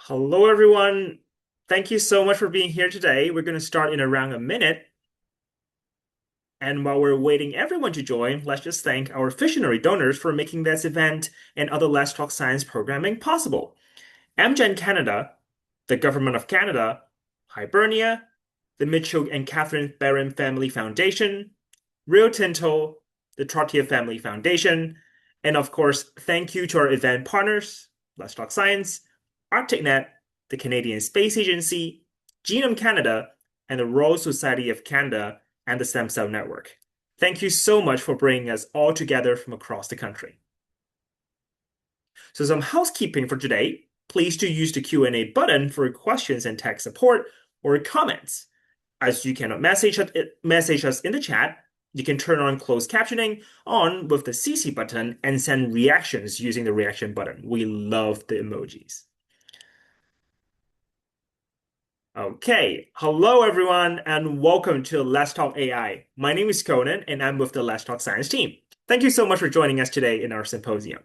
Hello, everyone. Thank you so much for being here today. We're going to start in around a minute. And while we're waiting everyone to join, let's just thank our visionary donors for making this event and other Let's Talk Science programming possible. Amgen Canada, the Government of Canada, Hibernia, the Mitchell and Catherine Barron Family Foundation, Rio Tinto, the Trottier Family Foundation, and of course, thank you to our event partners, Let's Talk Science, ArcticNet, the Canadian Space Agency, Genome Canada, and the Royal Society of Canada and the Stem Cell Network. Thank you so much for bringing us all together from across the country. So some housekeeping for today. Please do use the Q&A button for questions and tech support or comments. As you cannot message us in the chat, you can turn on closed captioning on with the CC button and send reactions using the reaction button. We love the emojis. Okay, hello everyone, and welcome to Let's Talk AI. My name is Conan, and I'm with the Let's Talk Science team. Thank you so much for joining us today in our symposium.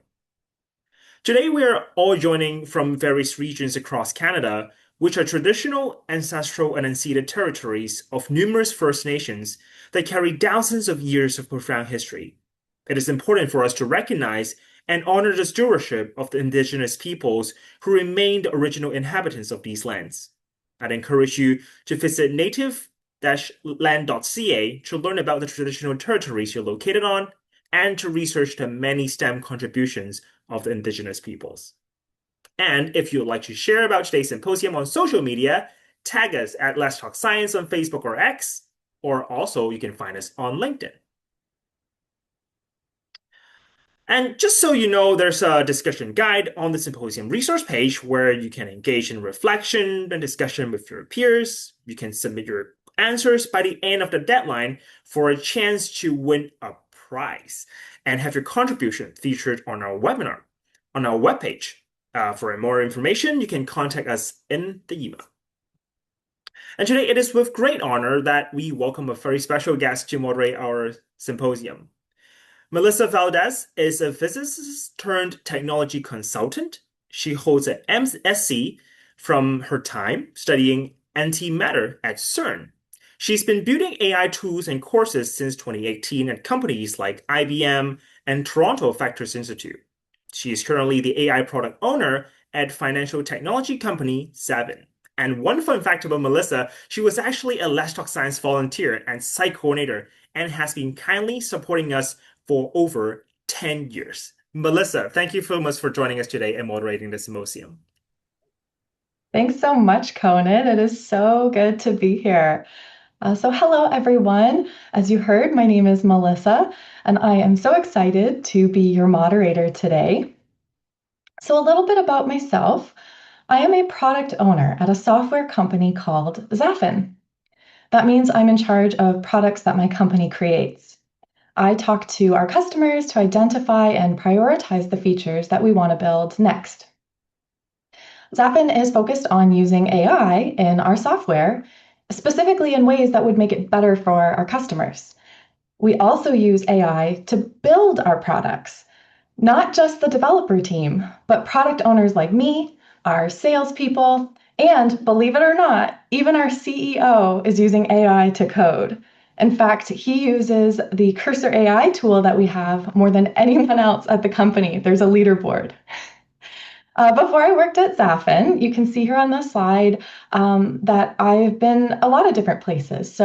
Today, we are all joining from various regions across Canada, which are traditional, ancestral, and unceded territories of numerous First Nations that carry thousands of years of profound history. It is important for us to recognize and honor the stewardship of the Indigenous peoples who remain the original inhabitants of these lands. I'd encourage you to visit native-land.ca to learn about the traditional territories you're located on and to research the many STEM contributions of the Indigenous peoples. And if you would like to share about today's symposium on social media, tag us at Let's Talk Science on Facebook or X, or also you can find us on LinkedIn. And just so you know, there's a discussion guide on the symposium resource page where you can engage in reflection and discussion with your peers. You can submit your answers by the end of the deadline for a chance to win a prize and have your contribution featured on our webinar, on our webpage. For more information, you can contact us in the email. And today it is with great honor that we welcome a very special guest to moderate our symposium. Melissa Valdez is a physicist turned technology consultant. She holds an MSc from her time studying antimatter at CERN. She's been building AI tools and courses since 2018 at companies like IBM and Toronto Factors Institute. She is currently the AI product owner at financial technology company Zavin. And one fun fact about Melissa, she was actually a Let's Talk Science volunteer and site coordinator and has been kindly supporting us for over 10 years. Melissa, thank you so much for joining us today and moderating the symposium. Thanks so much, Conan. It is so good to be here. Hello, everyone. As you heard, my name is Melissa, and I am so excited to be your moderator today. So, a little bit about myself. I am a product owner at a software company called Zafin. That means I'm in charge of products that my company creates. I talk to our customers to identify and prioritize the features that we want to build next. Zafin is focused on using AI in our software, specifically in ways that would make it better for our customers. We also use AI to build our products, not just the developer team, but product owners like me, our salespeople, and believe it or not, even our CEO is using AI to code. In fact, he uses the Cursor AI tool that we have more than anyone else at the company. There's a leaderboard. Before I worked at Zafin, you can see here on the slide that I've been a lot of different places.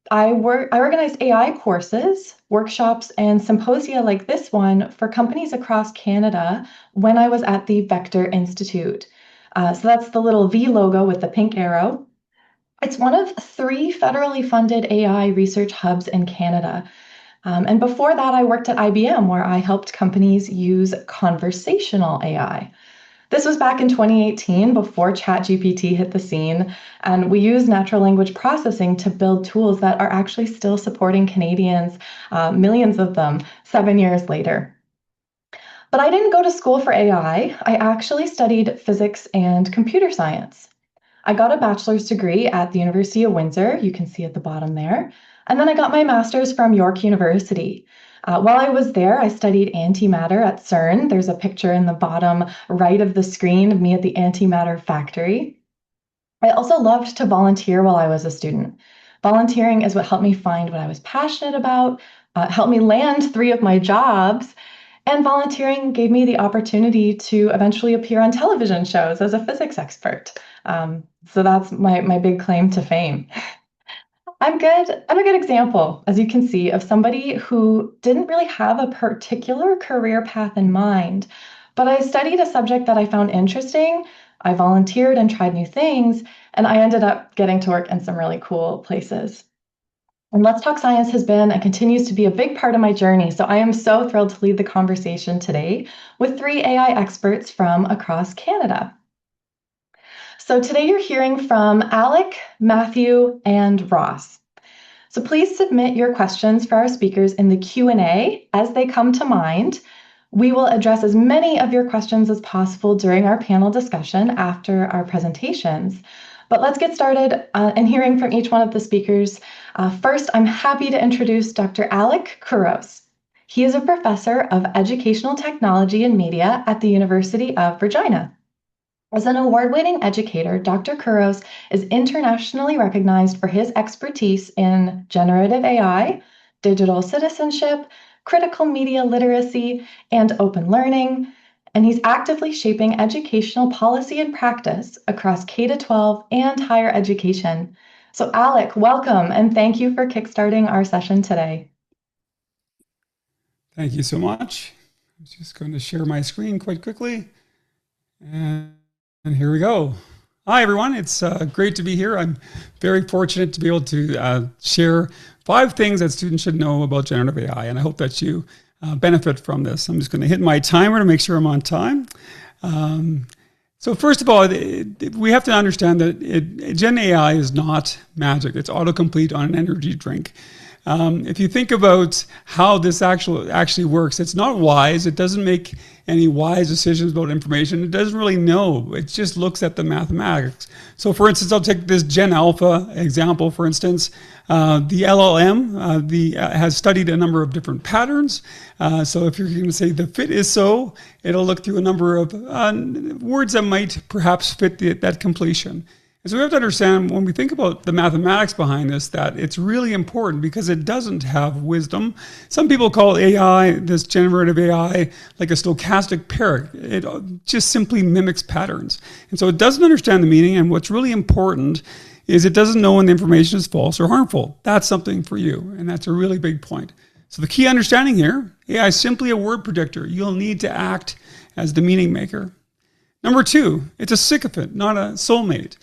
I organized AI courses, workshops, and symposia like this one for companies across Canada when I was at the Vector Institute. So that's the little V logo with the pink arrow. It's one of 3 federally funded AI research hubs in Canada. And before that, I worked at IBM, where I helped companies use conversational AI. This was back in 2018, before ChatGPT hit the scene, and we used natural language processing to build tools that are actually still supporting Canadians, millions of them, 7 years later. But I didn't go to school for AI. I actually studied physics and computer science. I got a bachelor's degree at the University of Windsor, you can see at the bottom there. And then I got my master's from York University. While I was there, I studied antimatter at CERN. There's a picture in the bottom right of the screen of me at the antimatter factory. I also loved to volunteer while I was a student. Volunteering is what helped me find what I was passionate about, helped me land 3 of my jobs, and volunteering gave me the opportunity to eventually appear on television shows as a physics expert. So that's my big claim to fame. I'm good. I'm a good example, as you can see, of somebody who didn't really have a particular career path in mind, but I studied a subject that I found interesting. I volunteered and tried new things, and I ended up getting to work in some really cool places. And Let's Talk Science has been and continues to be a big part of my journey. So I am so thrilled to lead the conversation today with 3 AI experts from across Canada. So today you're hearing from Alec, Matthew, and Ross. So please submit your questions for our speakers in the Q&A as they come to mind. We will address as many of your questions as possible during our panel discussion after our presentations. But let's get started in hearing from each one of the speakers. First, I'm happy to introduce Dr. Alec Couros. He is a professor of educational technology and media at the University of Regina. As an award-winning educator, Dr. Couros is internationally recognized for his expertise in generative AI, digital citizenship, critical media literacy, and open learning, and he's actively shaping educational policy and practice across K-12 and higher education. So Alec, welcome, and thank you for kickstarting our session today. Thank you so much. I'm just going to share my screen quite quickly. And here we go. Hi, everyone. It's great to be here. I'm very fortunate to be able to share 5 things that students should know about generative AI, and I hope that you benefit from this. I'm just going to hit my timer to make sure I'm on time. So first of all, we have to understand that Gen AI is not magic. It's autocomplete on an energy drink. If you think about how this actually works, it's not wise. It doesn't make any wise decisions about information. It doesn't really know. It just looks at the mathematics. So for instance, I'll take this Gen Alpha example, for instance. The LLM has studied a number of different patterns. So if you're going to say the fit is so, it'll look through a number of words that might perhaps fit that completion. So we have to understand when we think about the mathematics behind this, that it's really important because it doesn't have wisdom. Some people call AI, this generative AI, like a stochastic parrot. It just simply mimics patterns. And so it doesn't understand the meaning. And what's really important is it doesn't know when the information is false or harmful. That's something for you. And that's a really big point. So the key understanding here, AI is simply a word predictor. You'll need to act as the meaning maker. Number 2, it's a sycophant, not a soulmate.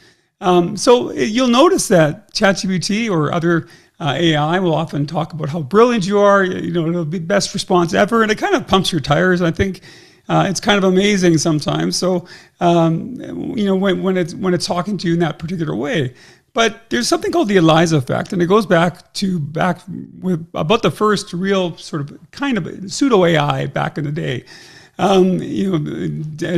So you'll notice that ChatGPT or other AI will often talk about how brilliant you are, it'll be best response ever, and it kind of pumps your tires. I think it's kind of amazing sometimes. So when it's talking to you in that particular way. But there's something called the ELIZA effect, and it goes back with about the first real sort of kind of pseudo AI back in the day,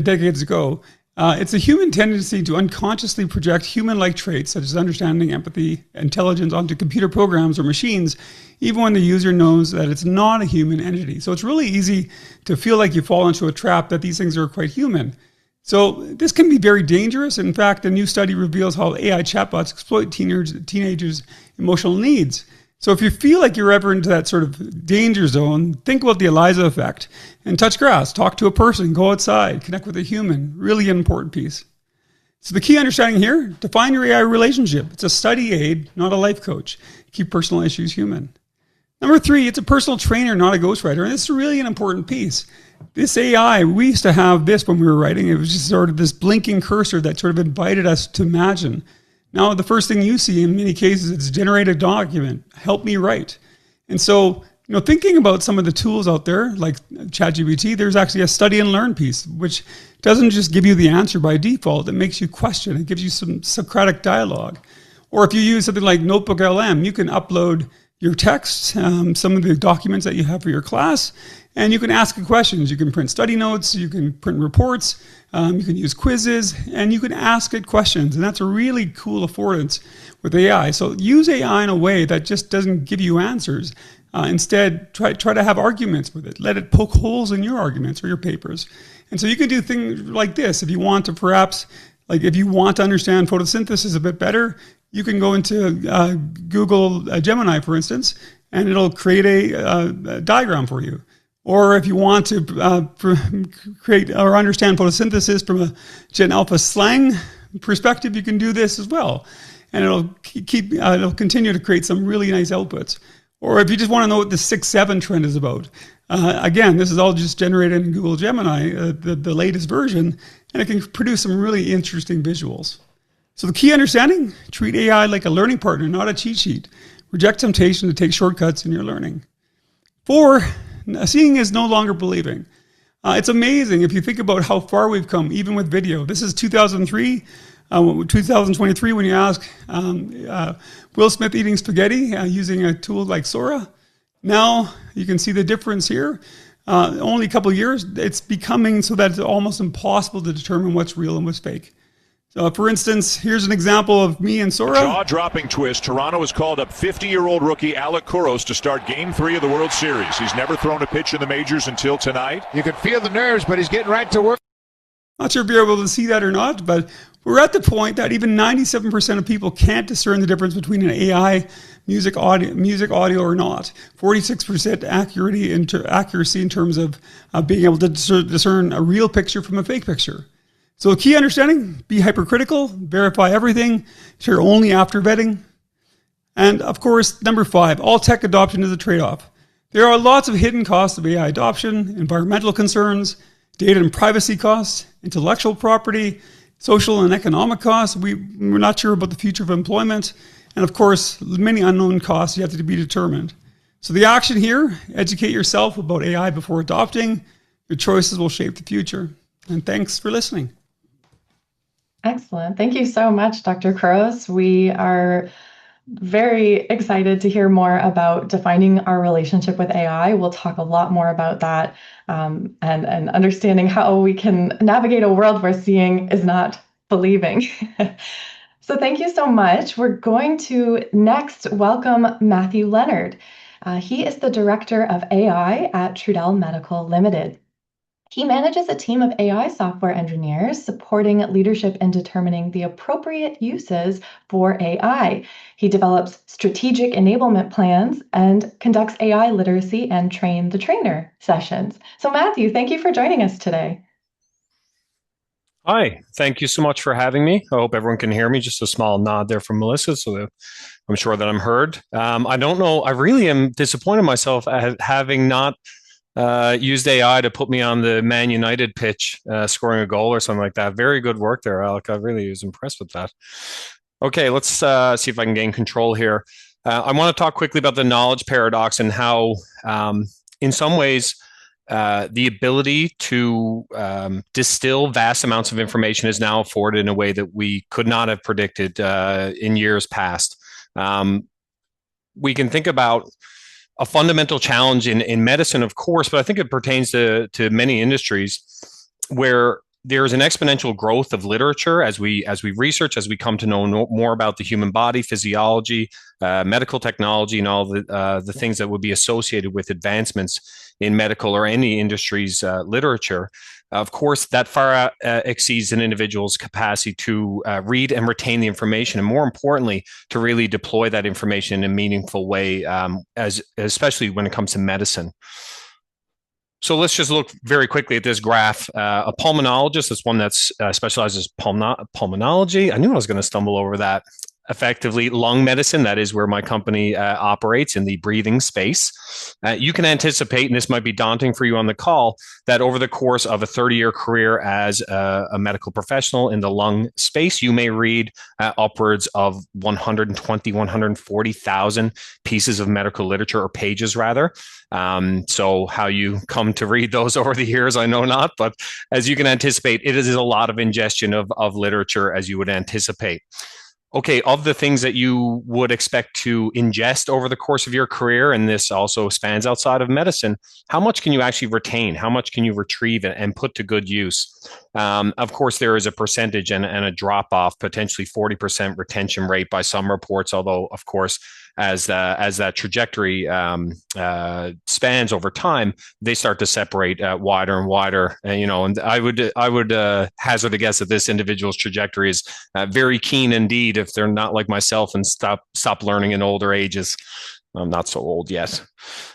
decades ago. It's a human tendency to unconsciously project human-like traits such as understanding, empathy, intelligence onto computer programs or machines, even when the user knows that it's not a human entity. So it's really easy to feel like you fall into a trap that these things are quite human. So this can be very dangerous. In fact, a new study reveals how AI chatbots exploit teenagers' emotional needs. So if you feel like you're ever into that sort of danger zone, think about the ELIZA effect and touch grass, talk to a person, go outside, connect with a human. Really important piece. So the key understanding here, define your AI relationship. It's a study aid, not a life coach. Keep personal issues human. Number 3, it's a personal trainer, not a ghostwriter. And this is really an important piece. This AI, we used to have this when we were writing. It was just sort of this blinking cursor that sort of invited us to imagine. Now, the first thing you see in many cases is generate a document, help me write. And so, thinking about some of the tools out there, like ChatGPT, there's actually a study and learn piece, which doesn't just give you the answer by default. It makes you question. It gives you some Socratic dialogue. Or if you use something like NotebookLM, you can upload your text, some of the documents that you have for your class, And you can ask it questions. You can print study notes, you can print reports, you can use quizzes, and you can ask it questions. And that's a really cool affordance with AI. So use AI in a way that just doesn't give you answers. Instead, try to have arguments with it. Let it poke holes in your arguments or your papers. And so you can do things like this. If you want to perhaps, like if you want to understand photosynthesis a bit better, you can go into Google Gemini, for instance, and it'll create a diagram for you. Or if you want to create or understand photosynthesis from a Gen Alpha slang perspective, you can do this as well. And it'll continue to create some really nice outputs. Or if you just want to know what the 6-7 trend is about, again, this is all just generated in Google Gemini, the latest version, and it can produce some really interesting visuals. So the key understanding, treat AI like a learning partner, not a cheat sheet. Reject temptation to take shortcuts in your learning. 4, seeing is no longer believing. It's amazing if you think about how far we've come, even with video. This is 2003. 2023, when you ask Will Smith eating spaghetti using a tool like Sora, now you can see the difference here. Only a couple of years, it's becoming so that it's almost impossible to determine what's real and what's fake. So, for instance, here's an example of me and Sora. Jaw-dropping twist. Toronto has called up 50-year-old rookie Alec Couros to start Game 3 of the World Series. He's never thrown a pitch in the majors until tonight. You can feel the nerves, but he's getting right to work. Not sure if you're able to see that or not, but we're at the point that even 97% of people can't discern the difference between an AI music audio or not. 46% accuracy in terms of being able to discern a real picture from a fake picture. So key understanding, be hypercritical, verify everything, share only after vetting. And of course, number 5, all tech adoption is a trade-off. There are lots of hidden costs of AI adoption, environmental concerns, data and privacy costs, intellectual property, social and economic costs. We're not sure about the future of employment. And of course, many unknown costs yet to be determined. So the action here, educate yourself about AI before adopting. Your choices will shape the future. And thanks for listening. Excellent. Thank you so much, Dr. Couros. We are very excited to hear more about defining our relationship with AI. We'll talk a lot more about that and understanding how we can navigate a world where seeing is not believing. So thank you so much. We're going to next welcome Matthew Leonard. He is the Director of AI at Trudell Medical Limited. He manages a team of AI software engineers supporting leadership in determining the appropriate uses for AI. He develops strategic enablement plans and conducts AI literacy and train the trainer sessions. So Matthew, thank you for joining us today. Hi, thank you so much for having me. I hope everyone can hear me. Just a small nod there from Melissa, so that I'm sure that I'm heard. I don't know, I really am disappointed myself at having not used AI to put me on the Man United pitch, scoring a goal or something like that. Very good work there, Alec. I really was impressed with that. Okay, let's see if I can gain control here. I want to talk quickly about the knowledge paradox and how, in some ways, the ability to distill vast amounts of information is now afforded in a way that we could not have predicted in years past. We can think about a fundamental challenge in medicine, of course, but I think it pertains to many industries where there's an exponential growth of literature as we research, as we come to know more about the human body, physiology, medical technology, and all the things that would be associated with advancements in medical or any industry's literature. Of course, that far exceeds an individual's capacity to read and retain the information, and more importantly, to really deploy that information in a meaningful way, especially when it comes to medicine. So let's just look very quickly at this graph. A pulmonologist is one that specializes pulmonology. I knew I was going to stumble over that. Effectively, lung medicine, that is where my company operates in the breathing space. You can anticipate, and this might be daunting for you on the call, that over the course of a 30-year career as a medical professional in the lung space, you may read upwards of 120, 140,000 pieces of medical literature, or pages rather. So how you come to read those over the years, I know not, but as you can anticipate, it is a lot of ingestion of literature, as you would anticipate. Okay, of the things that you would expect to ingest over the course of your career, and this also spans outside of medicine, how much can you actually retain? How much can you retrieve and put to good use? Of course, there is a percentage and a drop off, potentially 40% retention rate by some reports, although, of course, as that trajectory spans over time, they start to separate wider and wider. And I would hazard a guess that this individual's trajectory is very keen indeed if they're not like myself and stop learning in older ages. I'm not so old yet.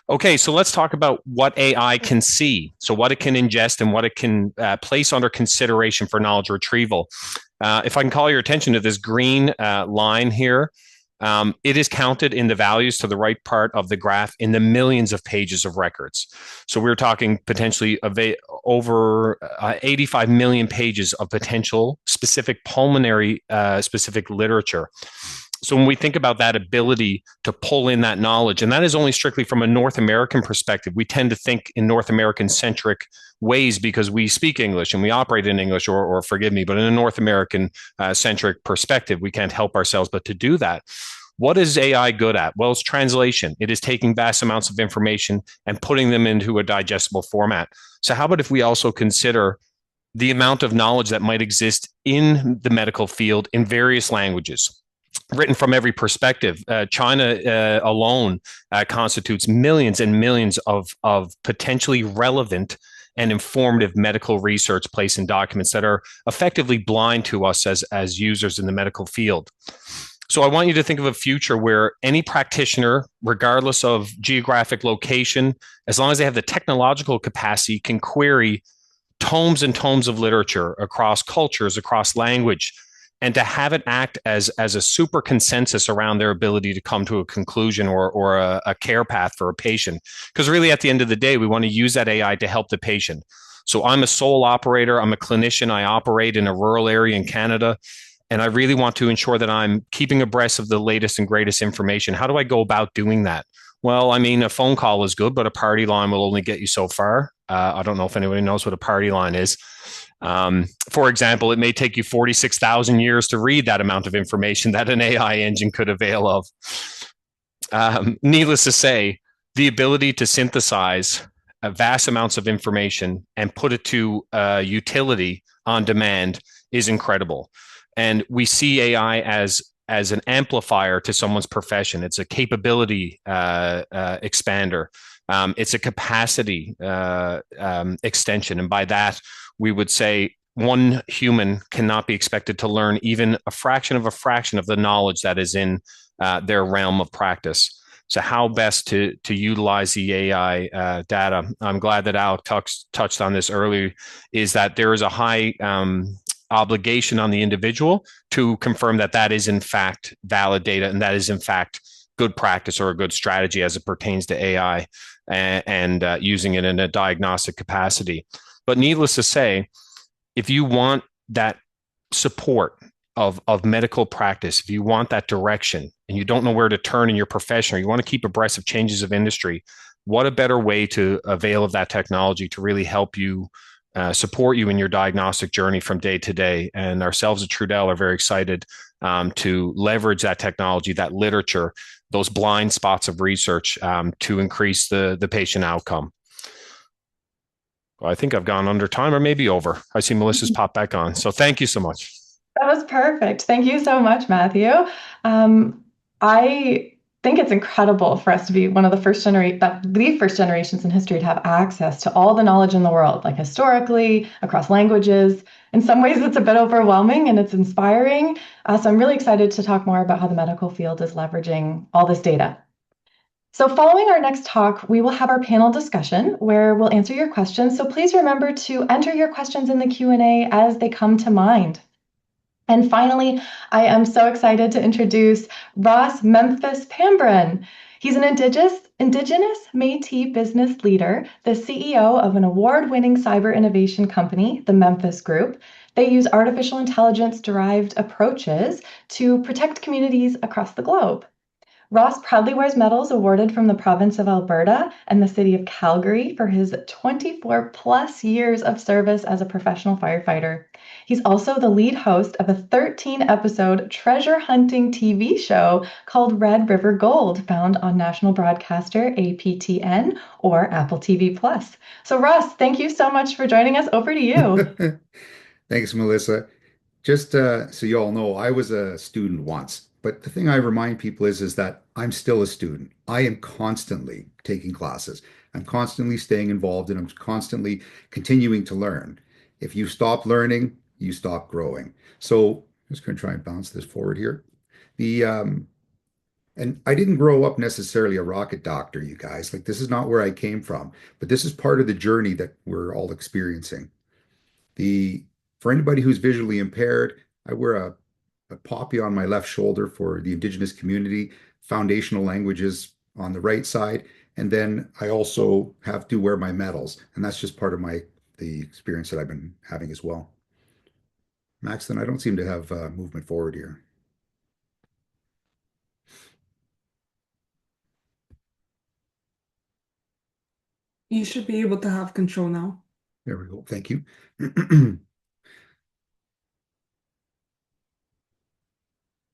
Okay, so let's talk about what AI can see. So what it can ingest and what it can place under consideration for knowledge retrieval. If I can call your attention to this green line here, it is counted in the values to the right part of the graph in the millions of pages of records. So we're talking potentially over 85 million pages of potential specific pulmonary specific literature. So when we think about that ability to pull in that knowledge, and that is only strictly from a North American perspective, we tend to think in North American centric ways because we speak English and we operate in English, or forgive me, but in a North American centric perspective, we can't help ourselves but to do that. What is AI good at? Well, it's translation. It is taking vast amounts of information and putting them into a digestible format. So how about if we also consider the amount of knowledge that might exist in the medical field in various languages, written from every perspective. China alone constitutes millions and millions of potentially relevant and informative medical research placed in documents that are effectively blind to us as users in the medical field. So I want you to think of a future where any practitioner, regardless of geographic location, as long as they have the technological capacity, can query tomes and tomes of literature across cultures, across language, and to have it act as a super consensus around their ability to come to a conclusion or a care path for a patient. Because really, at the end of the day, we want to use that AI to help the patient. So I'm a sole operator. I'm a clinician. I operate in a rural area in Canada. And I really want to ensure that I'm keeping abreast of the latest and greatest information. How do I go about doing that? Well, I mean, a phone call is good, but a party line will only get you so far. I don't know if anybody knows what a party line is. For example, it may take you 46,000 years to read that amount of information that an AI engine could avail of. Needless to say, the ability to synthesize vast amounts of information and put it to utility on demand is incredible. And we see AI as an amplifier to someone's profession. It's a capability expander. It's a capacity extension. And by that, we would say one human cannot be expected to learn even a fraction of the knowledge that is in their realm of practice. So how best to utilize the AI data? I'm glad that Alec touched on this earlier, is that there is a high obligation on the individual to confirm that is in fact valid data and that is in fact good practice or a good strategy as it pertains to AI and using it in a diagnostic capacity. But needless to say, if you want that support of medical practice, if you want that direction and you don't know where to turn in your profession, or you want to keep abreast of changes of industry, what a better way to avail of that technology to really help you support you in your diagnostic journey from day to day. And ourselves at Trudell are very excited to leverage that technology, that literature, those blind spots of research to increase the patient outcome. Well, I think I've gone under time or maybe over. I see Melissa's popped back on. So thank you so much. That was perfect. Thank you so much, Matthew. I think it's incredible for us to be one of the first generations in history to have access to all the knowledge in the world, like historically, across languages. In some ways, it's a bit overwhelming and it's inspiring. So I'm really excited to talk more about how the medical field is leveraging all this data. So following our next talk, we will have our panel discussion where we'll answer your questions. So please remember to enter your questions in the Q&A as they come to mind. And finally, I am so excited to introduce Ross Memphis Pambrin. He's an indigenous Métis business leader, the CEO of an award-winning cyber innovation company, the Memphis Group. They use artificial intelligence-derived approaches to protect communities across the globe. Ross proudly wears medals awarded from the province of Alberta and the city of Calgary for his 24 plus years of service as a professional firefighter. He's also the lead host of a 13-episode treasure hunting TV show called Red River Gold, found on national broadcaster APTN or Apple TV Plus. So Ross, thank you so much for joining us. Over to you. Thanks, Melissa. Just so you all know, I was a student once, but the thing I remind people is that I'm still a student. I am constantly taking classes. I'm constantly staying involved and I'm constantly continuing to learn. If you stop learning, you stop growing. So I'm just going to try and bounce this forward here. The and I didn't grow up necessarily a rocket doctor, you guys. Like this is not where I came from, but this is part of the journey that we're all experiencing. The For anybody who's visually impaired, I wear a poppy on my left shoulder for the Indigenous community, foundational languages on the right side, and then I also have to wear my medals, and that's just part of the experience that I've been having as well. Max, then I don't seem to have movement forward here. You should be able to have control now. There we go. Thank you.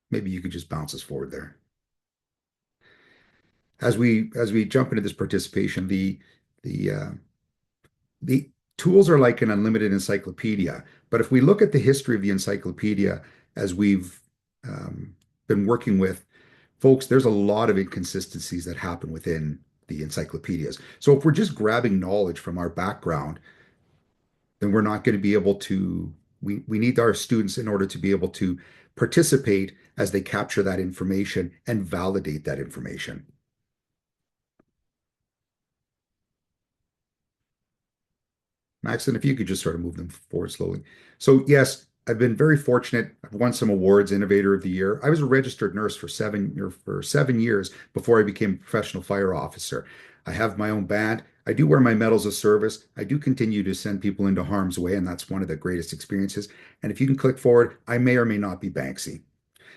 Maybe you could just bounce us forward there. As we jump into this participation, the the tools are like an unlimited encyclopedia. But if we look at the history of the encyclopedia as we've been working with folks, there's a lot of inconsistencies that happen within the encyclopedias. So if we're just grabbing knowledge from our background, then we're not going to be able to, we need our students in order to be able to participate as they capture that information and validate that information. Max, and if you could just sort of move them forward slowly. So yes, I've been very fortunate. I've won some awards, Innovator of the Year. I was a registered nurse for 7 years before I became a professional fire officer. I have my own band. I do wear my medals of service. I do continue to send people into harm's way, and that's one of the greatest experiences. And if you can click forward, I may or may not be Banksy.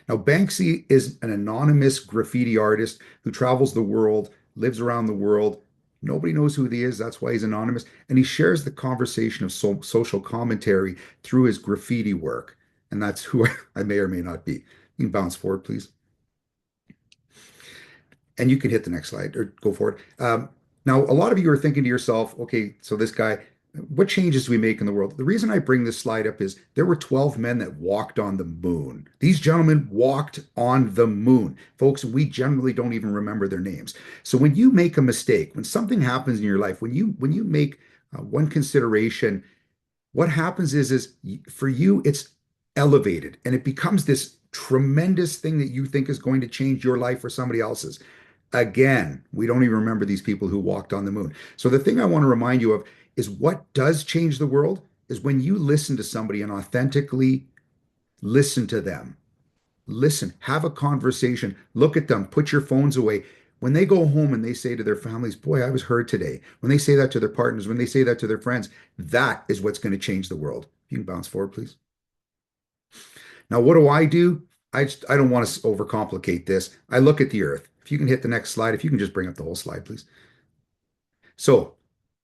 Now, Banksy is an anonymous graffiti artist who travels the world, lives around the world. Nobody knows who he is. That's why he's anonymous. And he shares the conversation of social commentary through his graffiti work. And that's who I may or may not be. You can bounce forward, please. And you can hit the next slide or go forward. Now, a lot of you are thinking to yourself, okay, so this guy, what changes do we make in the world? The reason I bring this slide up is there were 12 men that walked on the moon. These gentlemen walked on the moon. Folks, we generally don't even remember their names. So when you make a mistake, when something happens in your life, when you make one consideration, what happens is for you, it's elevated and it becomes this tremendous thing that you think is going to change your life or somebody else's. Again, we don't even remember these people who walked on the moon. So the thing I want to remind you of is what does change the world is when you listen to somebody and authentically listen to them. Listen, have a conversation, look at them, put your phones away. When they go home and they say to their families, boy, I was heard today. When they say that to their partners, when they say that to their friends, that is what's going to change the world. You can bounce forward, please. Now, what do? I don't want to overcomplicate this. I look at the earth. If you can hit the next slide, if you can just bring up the whole slide, please. So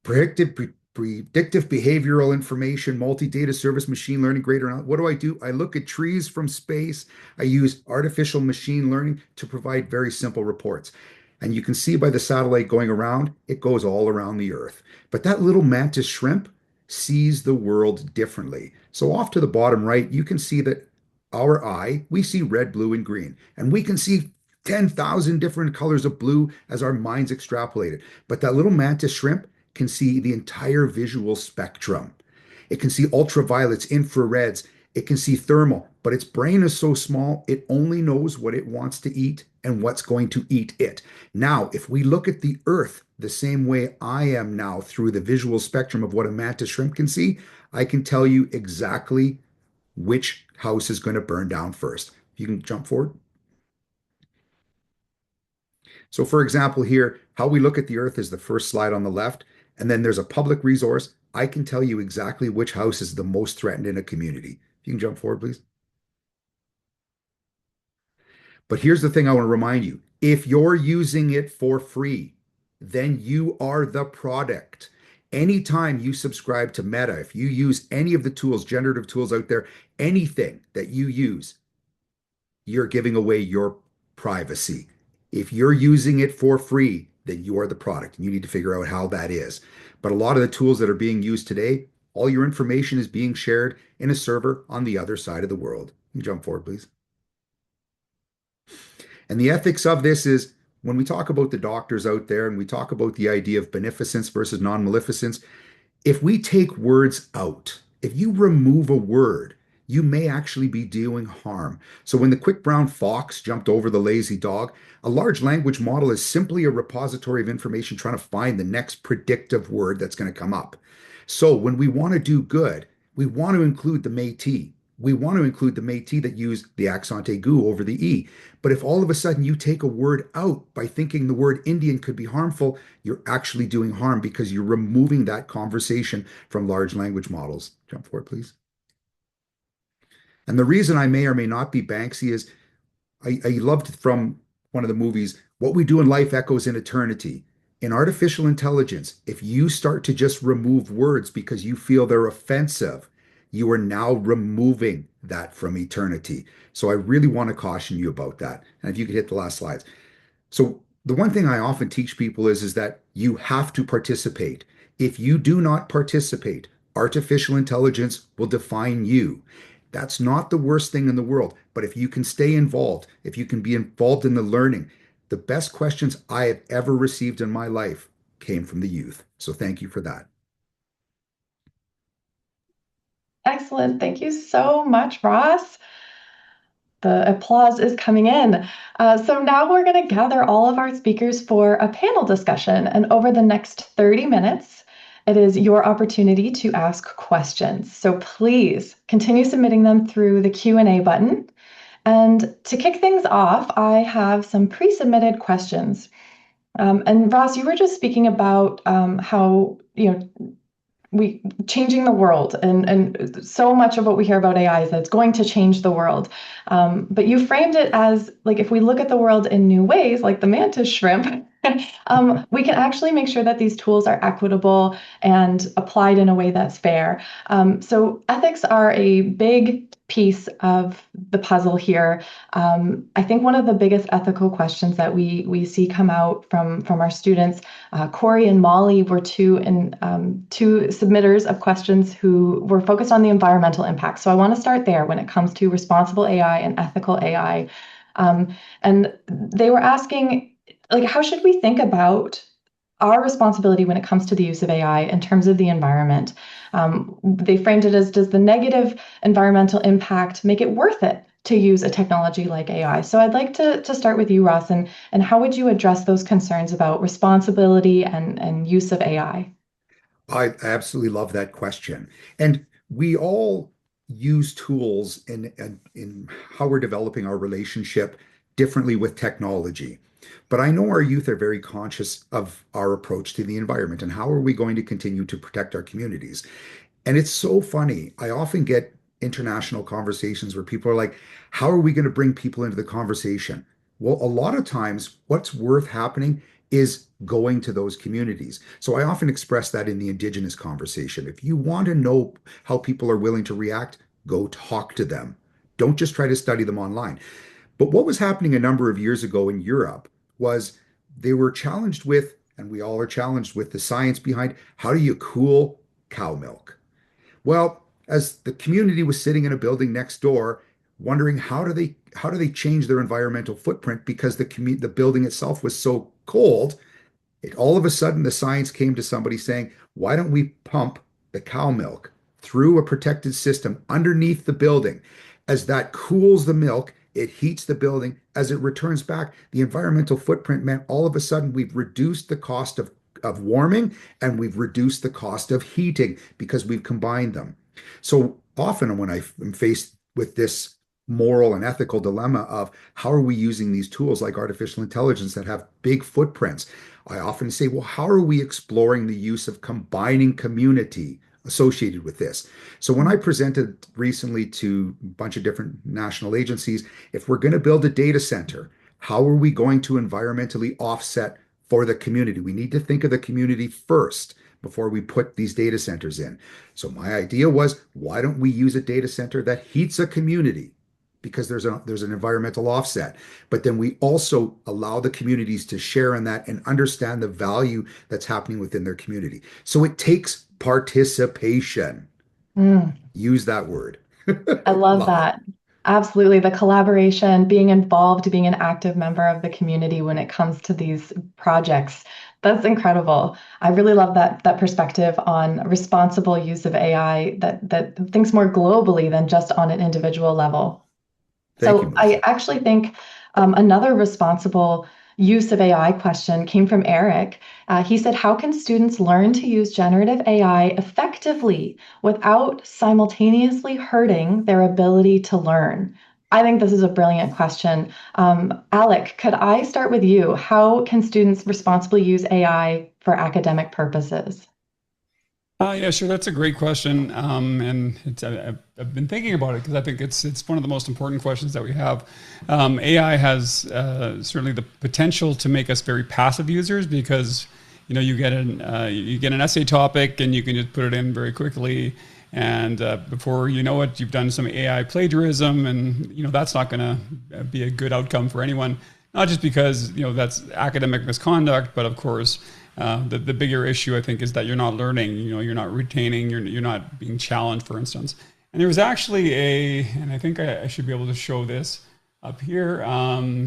predictive behavioral information, multi-data service, machine learning, greater. What do? I look at trees from space. I use artificial machine learning to provide very simple reports. And you can see by the satellite going around, it goes all around the earth. But that little mantis shrimp sees the world differently. So off to the bottom right, you can see that our eye, we see red, blue, and green. And we can see 10,000 different colors of blue as our minds extrapolate it. But that little mantis shrimp can see the entire visual spectrum. It can see ultraviolets, infrareds, it can see thermal, but its brain is so small, it only knows what it wants to eat and what's going to eat it. Now, if we look at the earth the same way I am now through the visual spectrum of what a mantis shrimp can see, I can tell you exactly which house is going to burn down first. You can jump forward. So for example here, how we look at the earth is the first slide on the left, and then there's a public resource. I can tell you exactly which house is the most threatened in a community. You can jump forward, please. But here's the thing I want to remind you. If you're using it for free, then you are the product. Anytime you subscribe to Meta, if you use any of the tools, generative tools out there, anything that you use, you're giving away your privacy. If you're using it for free, then you are the product. And you need to figure out how that is. But a lot of the tools that are being used today, all your information is being shared in a server on the other side of the world. Can you jump forward, please? And the ethics of this is when we talk about the doctors out there and we talk about the idea of beneficence versus non-maleficence, if we take words out, if you remove a word, you may actually be doing harm. So when the quick brown fox jumped over the lazy dog, a large language model is simply a repository of information trying to find the next predictive word that's going to come up. So when we want to do good, we want to include the Métis. We want to include the Métis that use the accent aigu over the E. But if all of a sudden you take a word out by thinking the word Indian could be harmful, you're actually doing harm because you're removing that conversation from large language models. Jump forward, please. And the reason I may or may not be Banksy is I loved from one of the movies, what we do in life echoes in eternity. In artificial intelligence, if you start to just remove words because you feel they're offensive, you are now removing that from eternity. So I really want to caution you about that. And if you could hit the last slides. So the one thing I often teach people is that you have to participate. If you do not participate, artificial intelligence will define you. That's not the worst thing in the world. But if you can stay involved, if you can be involved in the learning, the best questions I have ever received in my life came from the youth. So thank you for that. Excellent. Thank you so much, Ross. The applause is coming in. So now we're going to gather all of our speakers for a panel discussion. And over the next 30 minutes, it is your opportunity to ask questions. So please continue submitting them through the Q&A button. And to kick things off, I have some pre-submitted questions. And Ross, you were just speaking about how, we changing the world, and so much of what we hear about AI is that it's going to change the world. But you framed it as like, if we look at the world in new ways, like the mantis shrimp, we can actually make sure that these tools are equitable and applied in a way that's fair. So ethics are a big piece of the puzzle here. I think one of the biggest ethical questions that we see come out from our students, Corey and Molly were two submitters of questions who were focused on the environmental impact. So I want to start there when it comes to responsible AI and ethical AI. And they were asking, like, how should we think about our responsibility when it comes to the use of AI in terms of the environment? They framed it as, does the negative environmental impact make it worth it to use a technology like AI? So I'd like to start with you, Ross, and how would you address those concerns about responsibility and use of AI? I absolutely love that question. And we all use tools in how we're developing our relationship differently with technology. But I know our youth are very conscious of our approach to the environment and how are we going to continue to protect our communities. And it's so funny. I often get international conversations where people are like, how are we going to bring people into the conversation? Well, a lot of times what's worth happening is going to those communities. So I often express that in the Indigenous conversation. If you want to know how people are willing to react, go talk to them. Don't just try to study them online. But what was happening a number of years ago in Europe was they were challenged with, and we all are challenged with, the science behind how do you cool cow milk? Well, as the community was sitting in a building next door, wondering how do they change their environmental footprint because the building itself was so cold, all of a sudden the science came to somebody saying, why don't we pump the cow milk through a protected system underneath the building? As that cools the milk, it heats the building. As it returns back, the environmental footprint meant all of a sudden we've reduced the cost of warming and we've reduced the cost of heating because we've combined them. So often when I'm faced with this moral and ethical dilemma of how are we using these tools like artificial intelligence that have big footprints, I often say, well, how are we exploring the use of combining community associated with this? So when I presented recently to a bunch of different national agencies, if we're going to build a data center, how are we going to environmentally offset for the community? We need to think of the community first before we put these data centers in. So my idea was, why don't we use a data center that heats a community? Because there's an environmental offset. But then we also allow the communities to share in that and understand the value that's happening within their community. So it takes participation. Use that word. I love that. Absolutely. The collaboration, being involved, being an active member of the community when it comes to these projects. That's incredible. I really love that perspective on responsible use of AI that thinks more globally than just on an individual level. Thank you, So Melissa. I actually think another responsible use of AI question came from Eric. He said, how can students learn to use generative AI effectively without simultaneously hurting their ability to learn? I think this is a brilliant question. Alec, could I start with you? How can students responsibly use AI for academic purposes? Yeah, sure. That's a great question, and I've been thinking about it because I think it's one of the most important questions that we have. AI has certainly the potential to make us very passive users because you get an essay topic and you can just put it in very quickly, and before you know it, you've done some AI plagiarism, and that's not going to be a good outcome for anyone. Not just because that's academic misconduct, but of course. The bigger issue, I think, is that you're not learning, you're not retaining, you're not being challenged, for instance. And there was actually and I think I should be able to show this up here.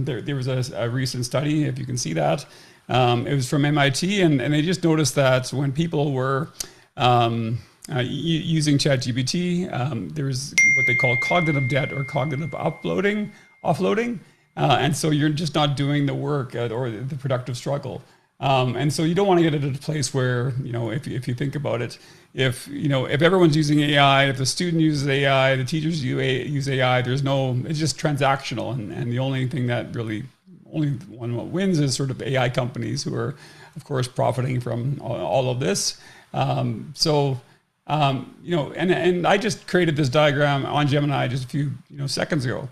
There was a recent study, if you can see that. It was from MIT, and they just noticed that when people were using ChatGPT, there's what they call cognitive debt or cognitive offloading. And so you're just not doing the work or the productive struggle. And so you don't want to get into a place where, if you think about it, if everyone's using AI, if the student uses AI, the teachers use AI, it's just transactional. And the only thing that really, only one what wins is sort of AI companies who are, of course, profiting from all of this. And I just created this diagram on Gemini just a few seconds ago.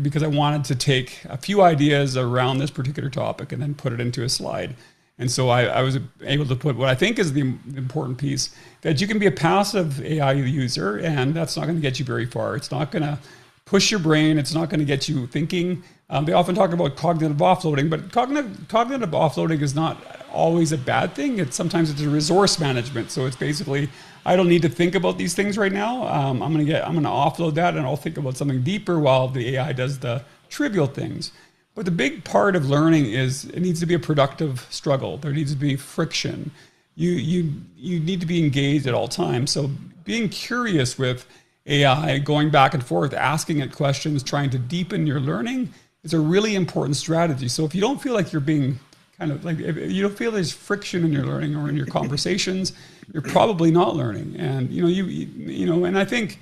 Because I wanted to take a few ideas around this particular topic and then put it into a slide. And so I was able to put what I think is the important piece, that you can be a passive AI user, and that's not going to get you very far. It's not going to push your brain. It's not going to get you thinking. They often talk about cognitive offloading, but cognitive offloading is not always a bad thing. Sometimes it's a resource management. So it's basically, I don't need to think about these things right now. I'm going to offload that, and I'll think about something deeper while the AI does the trivial things. But the big part of learning is it needs to be a productive struggle. There needs to be friction. You need to be engaged at all times. So being curious with AI, going back and forth, asking it questions, trying to deepen your learning is a really important strategy. So if you don't feel like you're being if you don't feel there's friction in your learning or in your conversations, you're probably not learning. And and I think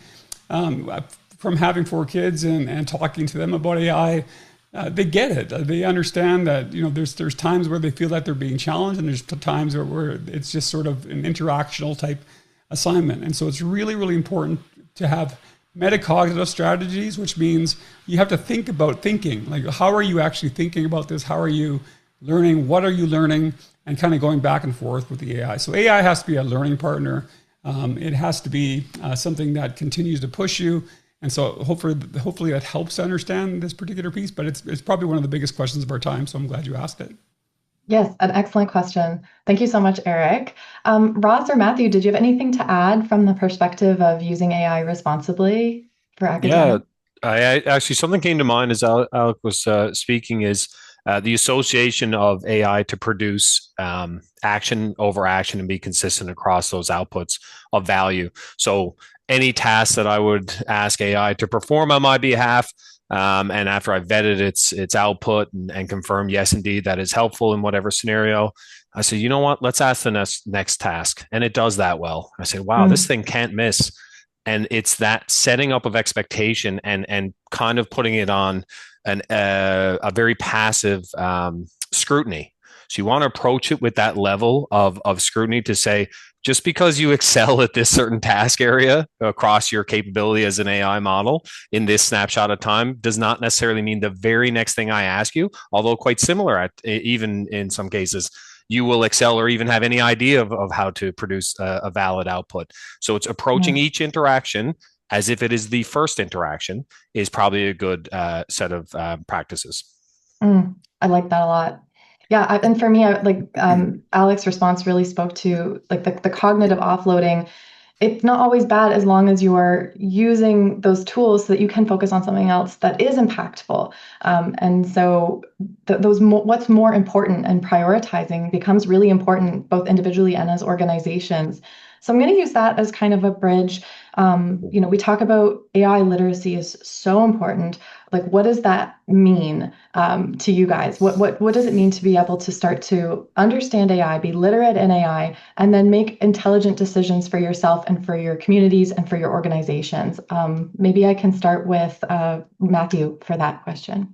from having 4 kids and talking to them about AI, they get it. They understand that there's times where they feel that they're being challenged, and there's times where it's just sort of an interactional type assignment. And so it's really, really important to have metacognitive strategies, which means you have to think about thinking. Like, how are you actually thinking about this? How are you learning? What are you learning? And kind of going back and forth with the AI. So AI has to be a learning partner. It has to be something that continues to push you. And so hopefully that helps to understand this particular piece, but it's probably one of the biggest questions of our time. So I'm glad you asked it. Yes, an excellent question. Thank you so much, Eric. Ross or Matthew, did you have anything to add from the perspective of using AI responsibly for academics? Yeah, I actually, something came to mind as Alec was speaking is the association of AI to produce action over action and be consistent across those outputs of value. So any task that I would ask AI to perform on my behalf, and after I vetted its output and confirmed, yes, indeed, that is helpful in whatever scenario, I said, you know what, let's ask the next task. And it does that well. I said, wow, this thing can't miss. And it's that setting up of expectation and kind of putting it on a very passive scrutiny. So you want to approach it with that level of scrutiny to say, just because you excel at this certain task area across your capability as an AI model in this snapshot of time does not necessarily mean the very next thing I ask you, although quite similar at even in some cases, you will excel or even have any idea of how to produce a valid output. So it's approaching each interaction as if it is the first interaction is probably a good set of practices. I like that a lot. Yeah, and for me, Alex's response really spoke to like the cognitive offloading. It's not always bad as long as you are using those tools so that you can focus on something else that is impactful. And so what's more important and prioritizing becomes really important both individually and as organizations. So I'm going to use that as kind of a bridge. We talk about AI literacy is so important. Like, what does that mean to you guys? What does it mean to be able to start to understand AI, be literate in AI, and then make intelligent decisions for yourself and for your communities and for your organizations? Maybe I can start with Matthew for that question.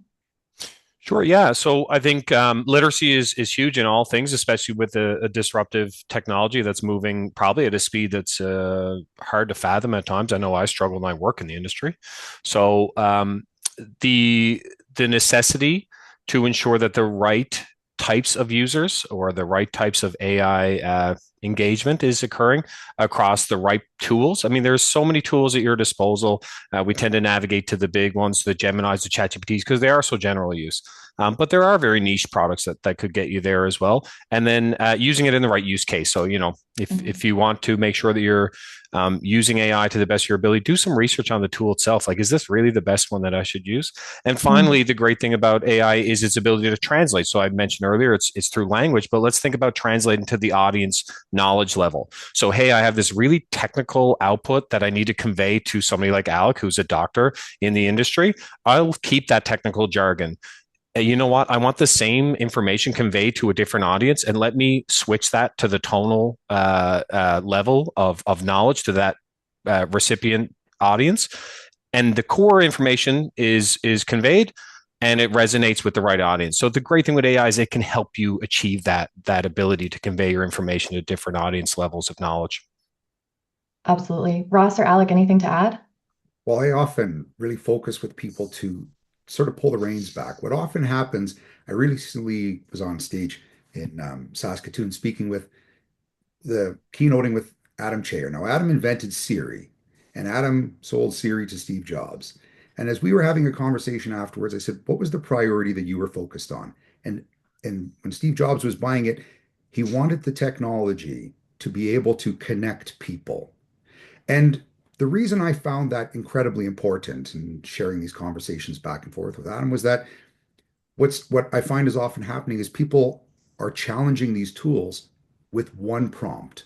Sure. Yeah. So I think literacy is huge in all things, especially with a disruptive technology that's moving probably at a speed that's hard to fathom at times. I know I struggle when I work in the industry. So the necessity to ensure that the right types of users or the right types of AI engagement is occurring across the right tools. I mean, there's so many tools at your disposal. We tend to navigate to the big ones, the Geminis, the ChatGPTs, because they are so general use. But there are very niche products that could get you there as well. And then using it in the right use case. So, if you want to make sure that you're using AI to the best of your ability, do some research on the tool itself. Like, is this really the best one that I should use? And finally, the great thing about AI is its ability to translate. So I mentioned earlier, it's through language, but let's think about translating to the audience knowledge level. So, hey, I have this really technical output that I need to convey to somebody like Alec, who's a doctor in the industry. I'll keep that technical jargon. You know what? I want the same information conveyed to a different audience, and let me switch that to the tonal level of knowledge to that recipient audience. And the core information is conveyed, and it resonates with the right audience. So the great thing with AI is it can help you achieve that ability to convey your information to different audience levels of knowledge. Absolutely. Ross or Alec, anything to add? Well, I often really focus with people to sort of pull the reins back. What often happens, I recently was on stage in Saskatoon speaking with keynoting with Adam Cheyer. Now, Adam invented Siri, and Adam sold Siri to Steve Jobs. And as we were having a conversation afterwards, I said, what was the priority that you were focused on? And when Steve Jobs was buying it, he wanted the technology to be able to connect people. And the reason I found that incredibly important in sharing these conversations back and forth with Adam was that what I find is often happening is people are challenging these tools with one prompt.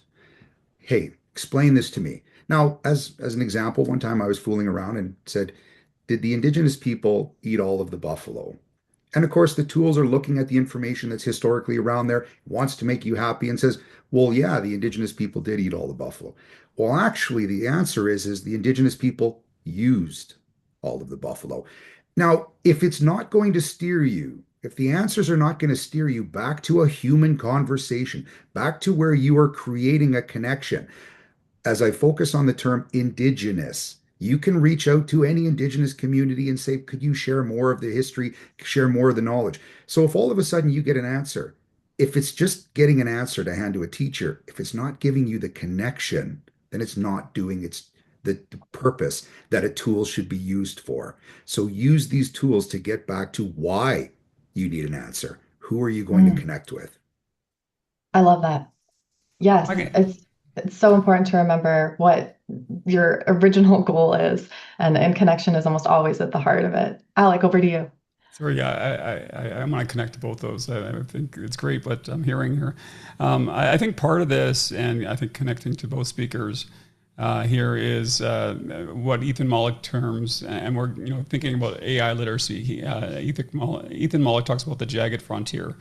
Hey, explain this to me. Now, as an example, one time I was fooling around and said, did the indigenous people eat all of the buffalo? And of course, the tools are looking at the information that's historically around there, wants to make you happy, and says, well, yeah, the indigenous people did eat all the buffalo. Well, actually, the answer is the indigenous people used all of the buffalo. Now, if it's not going to steer you, if the answers are not going to steer you back to a human conversation, back to where you are creating a connection, as I focus on the term indigenous, you can reach out to any indigenous community and say, could you share more of the history, share more of the knowledge? So if all of a sudden you get an answer, if it's just getting an answer to hand to a teacher, if it's not giving you the connection, then it's not doing the purpose that a tool should be used for. So use these tools to get back to why you need an answer. Who are you going to connect with? I love that. Yes, Okay. it's so important to remember what your original goal is, and connection is almost always at the heart of it. Alec, over to you. So yeah, I want to connect to both those. I think it's great what I'm hearing here. I think part of this, and I think connecting to both speakers here, is what Ethan Mollick terms, and we're thinking about AI literacy. Ethan Mollick talks about the jagged frontier,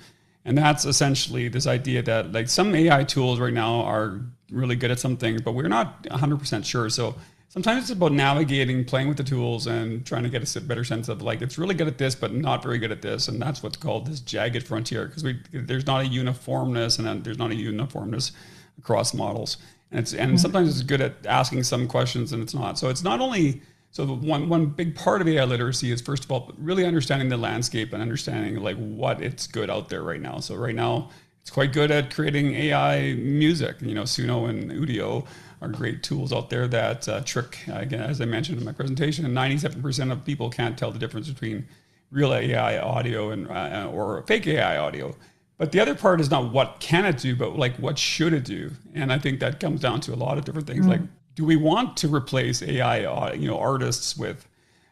and that's essentially this idea that like some AI tools right now are really good at something, but we're not 100% sure. So sometimes it's about navigating, playing with the tools, and trying to get a better sense of like it's really good at this, but not very good at this, and that's what's called this jagged frontier because there's not a uniformness, and there's not a uniformness across models, and sometimes it's good at asking some questions, and it's not. So it's not only so the one big part of AI literacy is first of all really understanding the landscape and understanding like what it's good out there right now. So right now it's quite good at creating AI music. Suno and Udio are great tools out there that trick, again, as I mentioned in my presentation, 97% of people can't tell the difference between real AI audio and or fake AI audio. But the other part is not what can it do, but like what should it do? And I think that comes down to a lot of different things. Like, do we want to replace AI, artists with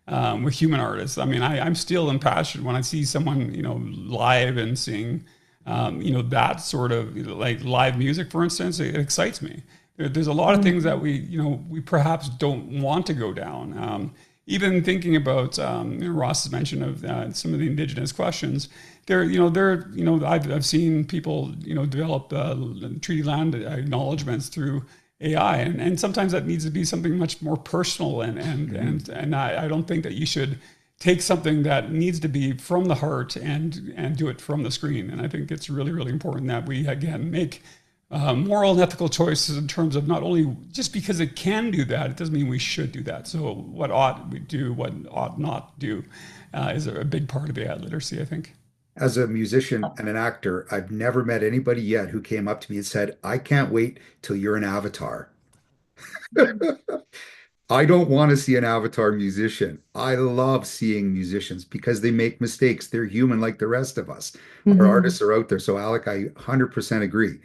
human artists? I mean, I'm still impassioned when I see someone, live and sing, that sort of like live music, for instance. It excites me. There's a lot of things that we perhaps don't want to go down. Even thinking about Ross's mention of some of the indigenous questions. I've seen people develop treaty land acknowledgements through AI, and sometimes that needs to be something much more personal, and I don't think that you should take something that needs to be from the heart and do it from the screen. And I think it's really, really important that we again make moral and ethical choices in terms of not only just because it can do that, it doesn't mean we should do that. So what ought we do, what ought not do, is a big part of AI literacy, I think. As a musician and an actor, I've never met anybody yet who came up to me and said, I can't wait till you're an avatar. I don't want to see an avatar musician. I love seeing musicians because they make mistakes. They're human like the rest of us. Our artists are out there. So Alec, I 100% agree.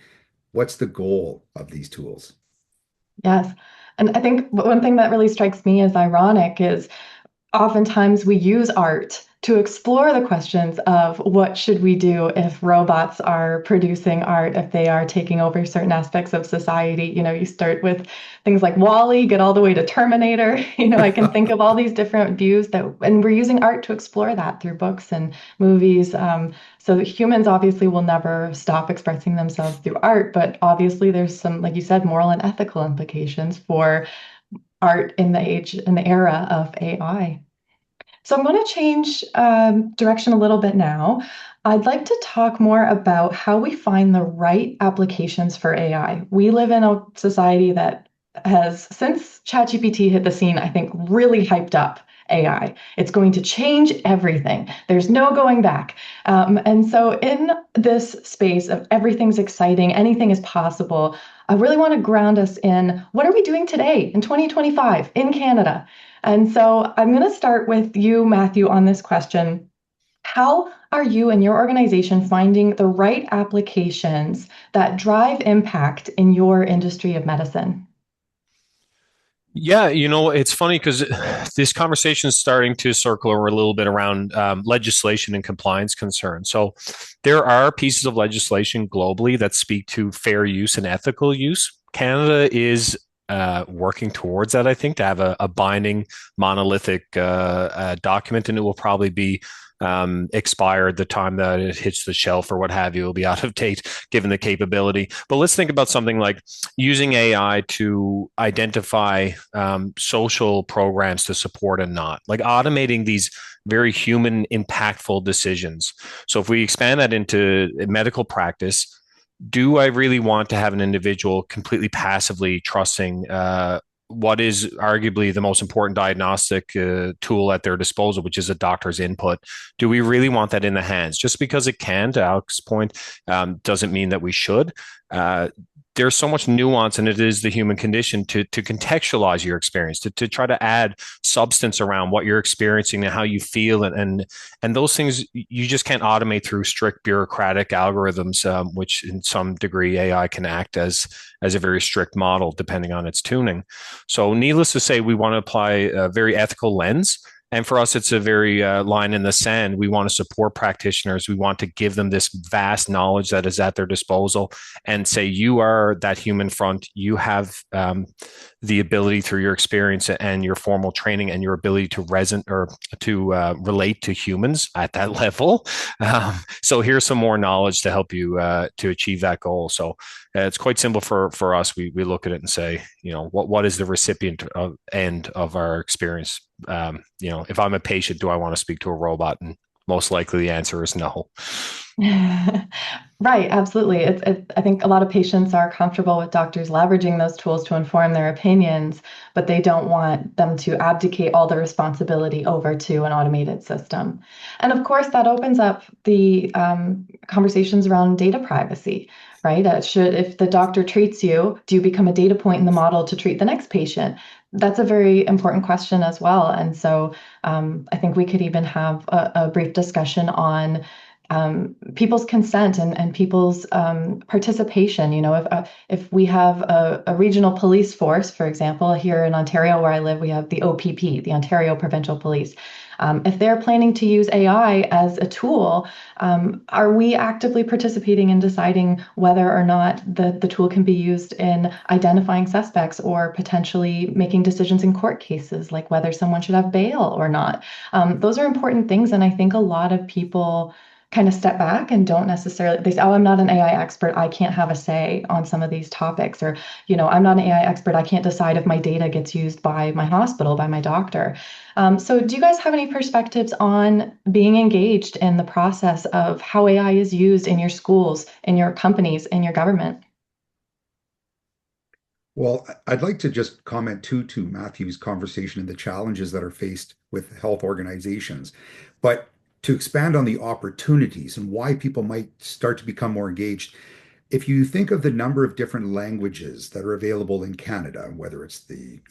What's the goal of these tools? Yes. And I think one thing that really strikes me as ironic is oftentimes we use art to explore the questions of what should we do if robots are producing art, if they are taking over certain aspects of society. You start with things like WALL-E, get all the way to Terminator. I can think of all these different views and we're using art to explore that through books and movies. So humans obviously will never stop expressing themselves through art, but obviously there's some, like you said, moral and ethical implications for art in the era of AI. So I'm going to change direction a little bit now. I'd like to talk more about how we find the right applications for AI. We live in a society that has, since ChatGPT hit the scene, I think really hyped up AI. It's going to change everything. There's no going back. And so in this space of everything's exciting, anything is possible, I really want to ground us in what are we doing today in 2025 in Canada? And so I'm going to start with you, Matthew, on this question. How are you and your organization finding the right applications that drive impact in your industry of medicine? Yeah, it's funny because this conversation is starting to circle a little bit around legislation and compliance concerns. So there are pieces of legislation globally that speak to fair use and ethical use. Canada is working towards that, I think, to have a binding monolithic document, and it will probably be expired the time that it hits the shelf or what have you. It'll be out of date given the capability. But let's think about something like using AI to identify social programs to support and not, like automating these very human impactful decisions. So if we expand that into medical practice, do I really want to have an individual completely passively trusting what is arguably the most important diagnostic tool at their disposal, which is a doctor's input? Do we really want that in the hands? Just because it can, to Alex's point, doesn't mean that we should. There's so much nuance, and it is the human condition to contextualize your experience, to try to add substance around what you're experiencing and how you feel, and those things you just can't automate through strict bureaucratic algorithms, which in some degree AI can act as a very strict model depending on its tuning. So, needless to say, we want to apply a very ethical lens. And for us, it's a very line in the sand. We want to support practitioners. We want to give them this vast knowledge that is at their disposal and say, you are that human front. You have the ability through your experience and your formal training and your ability to relate to humans at that level. So here's some more knowledge to help you to achieve that goal. So it's quite simple for us. We look at it and say, what is the recipient end of our experience? If I'm a patient, do I want to speak to a robot? And most likely the answer is no. Right, absolutely. I think a lot of patients are comfortable with doctors leveraging those tools to inform their opinions, but they don't want them to abdicate all the responsibility over to an automated system. And of course, that opens up the conversations around data privacy, right? If the doctor treats you, do you become a data point in the model to treat the next patient? That's a very important question as well. And so I think we could even have a brief discussion on people's consent and people's participation. If we have a regional police force, for example, here in Ontario where I live, we have the OPP, the Ontario Provincial Police. If they're planning to use AI as a tool, are we actively participating in deciding whether or not the tool can be used in identifying suspects or potentially making decisions in court cases, like whether someone should have bail or not? Those are important things, and I think a lot of people kind of step back and don't necessarily, they say, oh, I'm not an AI expert, I can't have a say on some of these topics, or, I'm not an AI expert, I can't decide if my data gets used by my hospital, by my doctor. So do you guys have any perspectives on being engaged in the process of how AI is used in your schools, in your companies, in your government? Well, I'd like to just comment to Matthew's conversation and the challenges that are faced with health organizations. But to expand on the opportunities and why people might start to become more engaged, if you think of the number of different languages that are available in Canada, whether it's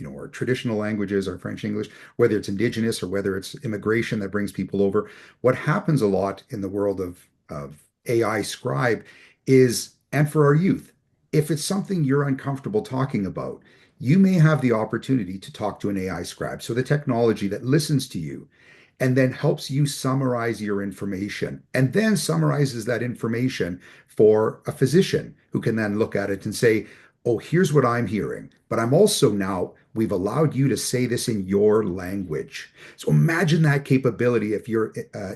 our traditional languages, our French, English, whether it's Indigenous or whether it's immigration that brings people over, what happens a lot in the world of AI Scribe is, and for our youth, if it's something you're uncomfortable talking about, you may have the opportunity to talk to an AI Scribe. So the technology that listens to you and then helps you summarize your information and then summarizes that information for a physician who can then look at it and say, oh, here's what I'm hearing, but we've allowed you to say this in your language. So imagine that capability if you're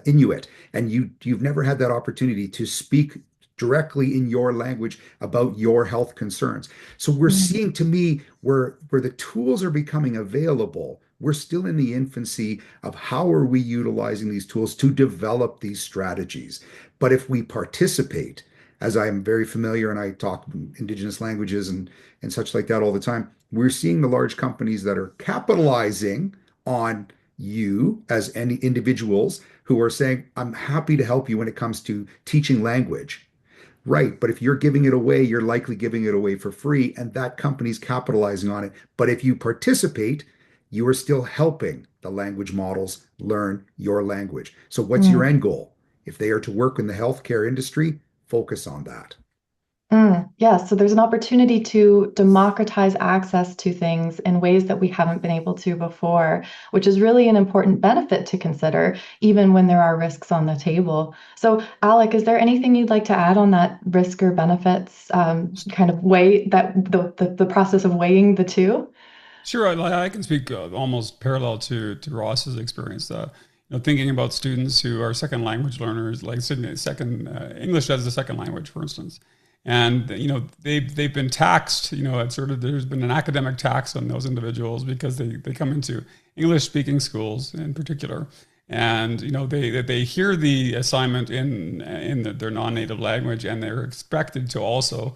Inuit and you've never had that opportunity to speak directly in your language about your health concerns. So we're seeing, to me, where the tools are becoming available, we're still in the infancy of how are we utilizing these tools to develop these strategies. But if we participate, as I am very familiar and I talk Indigenous languages and such like that all the time, we're seeing the large companies that are capitalizing on you as any individuals who are saying, I'm happy to help you when it comes to teaching language. Right, but if you're giving it away, you're likely giving it away for free, and that company's capitalizing on it. But if you participate, you are still helping the language models learn your language. So what's your end goal? If they are to work in the healthcare industry, focus on that. Yeah, so there's an opportunity to democratize access to things in ways that we haven't been able to before, which is really an important benefit to consider, even when there are risks on the table. So, Alec, is there anything you'd like to add on that risk or benefits kind of way that the process of weighing the two? Sure, I can speak almost parallel to Ross's experience. Thinking about students who are second language learners, like English as a second language, for instance. And they've been taxed. There's been an academic tax on those individuals because they come into English speaking schools in particular, and they hear the assignment in their non-native language, and they're expected to also